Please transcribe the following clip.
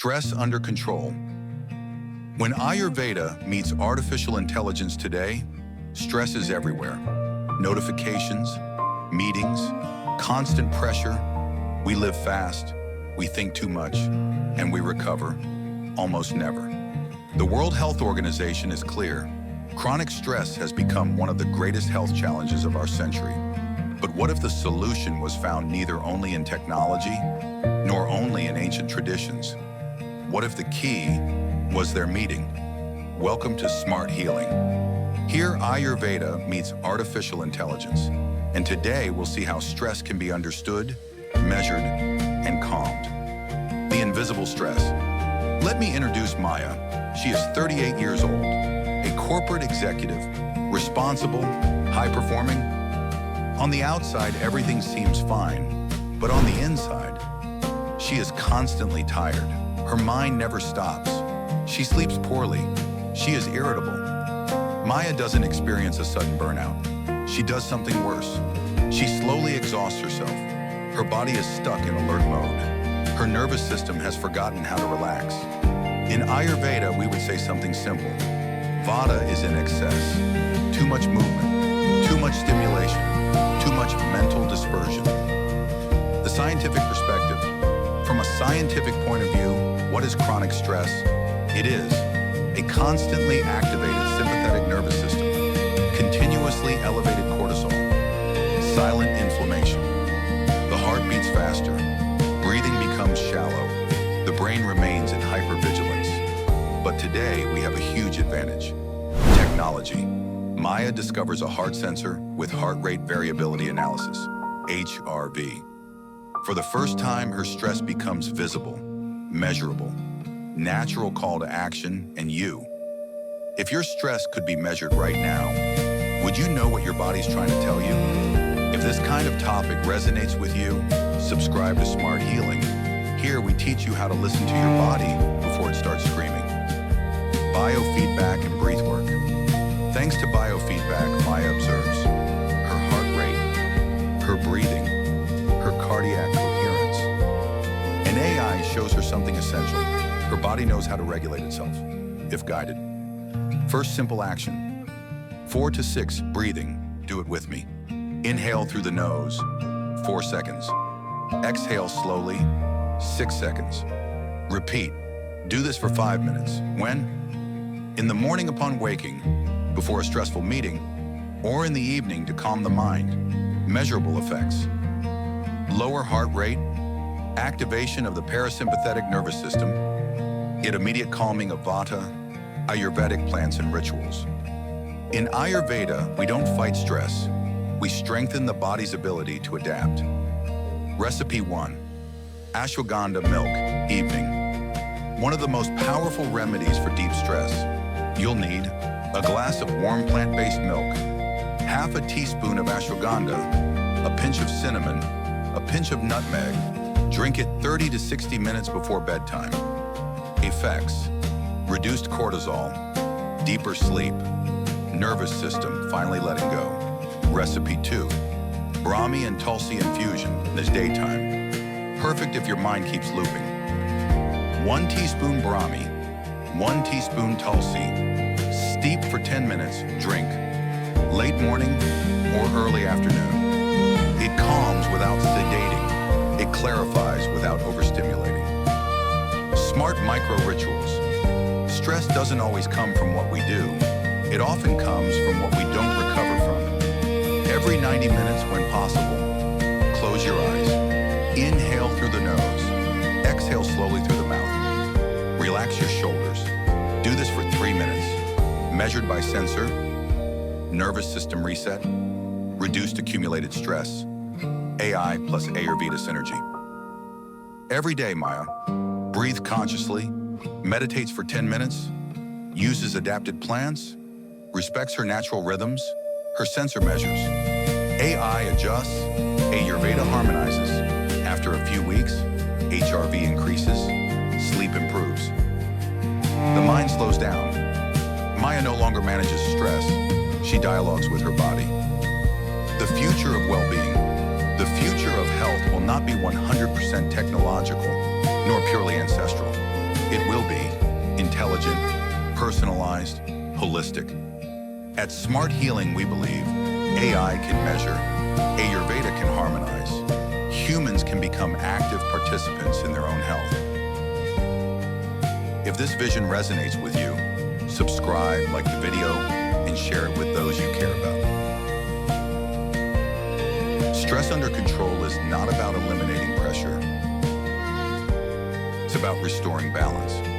Stress under control. When Ayurveda meets artificial intelligence today, stress is everywhere. Notifications, meetings, constant pressure. We live fast, we think too much, and we recover almost never. The World Health Organization is clear. Chronic stress has become one of the greatest health challenges of our century. But what if the solution was found neither only in technology, nor only in ancient traditions? What if the key was their meeting? Welcome to Smart Healing. Here, Ayurveda meets artificial intelligence. And today, we'll see how stress can be understood, measured, and calmed. The invisible stress. Let me introduce Maya. She is 38 years old, a corporate executive, responsible, high-performing. On the outside, everything seems fine, but on the inside, she is constantly tired. Her mind never stops. She sleeps poorly. She is irritable. Maya doesn't experience a sudden burnout. She does something worse. She slowly exhausts herself. Her body is stuck in alert mode. Her nervous system has forgotten how to relax. In Ayurveda, we would say something simple. Vata is in excess. Too much movement, too much stimulation, too much mental dispersion. The scientific perspective. From a scientific point of view, what is chronic stress? It is a constantly activated sympathetic nervous system, continuously elevated cortisol, silent inflammation. The heart beats faster, breathing becomes shallow, the brain remains in hypervigilance. But today, we have a huge advantage. Technology. Maya discovers a heart sensor with heart rate variability analysis, HRV. For the first time, her stress becomes visible, measurable, natural call to action, and you. If your stress could be measured right now, would you know what your body's trying to tell you? If this kind of topic resonates with you, subscribe to Smart Healing. Here we teach you how to listen to your body before it starts screaming. Biofeedback and breath work. Thanks to biofeedback, Maya observes her heart rate, her breathing, her cardiac coherence. An AI shows her something essential. Her body knows how to regulate itself, if guided. First simple action. 4 to 6 breathing. Do it with me. Inhale through the nose, 4 seconds. Exhale slowly, 6 seconds. Repeat. Do this for 5 minutes. When? In the morning upon waking, before a stressful meeting, or in the evening to calm the mind. Measurable effects. Lower heart rate, activation of the parasympathetic nervous system, yet immediate calming of Vata, Ayurvedic plants and rituals. In Ayurveda, we don't fight stress. We strengthen the body's ability to adapt. Recipe 1. Ashwagandha milk, evening. One of the most powerful remedies for deep stress. You'll need a glass of warm plant-based milk, half a teaspoon of ashwagandha, a pinch of cinnamon, a pinch of nutmeg. Drink it 30 to 60 minutes before bedtime. Effects: reduced cortisol, deeper sleep, nervous system finally letting go. Recipe 2. Brahmi and Tulsi infusion in the daytime. Perfect if your mind keeps looping. 1 teaspoon Brahmi, 1 teaspoon Tulsi. Steep for 10 minutes, drink. Late morning or early afternoon. It calms without sedating. It clarifies without overstimulating. Smart micro rituals. Stress doesn't always come from what we do. It often comes from what we don't recover from. Every 90 minutes when possible, close your eyes. Inhale through the nose. Exhale slowly through the mouth. Relax your shoulders. Do this for 3 minutes. Measured by sensor, nervous system reset, reduced accumulated stress, AI plus Ayurveda synergy. Every day, Maya breathes consciously, meditates for 10 minutes, uses adapted plants, respects her natural rhythms, her sensor measures. AI adjusts, Ayurveda harmonizes. After a few weeks, HRV increases, sleep improves. The mind slows down. Maya no longer manages stress. She dialogues with her body. The future of well-being, the future of health will not be 100% technological, nor purely ancestral. It will be intelligent, personalized, holistic. At Smart Healing, we believe AI can measure, Ayurveda can harmonize, humans can become active participants in their own health. If this vision resonates with you, subscribe, like the video, and share it with those you care about. Stress under control is not about eliminating pressure. It's about restoring balance.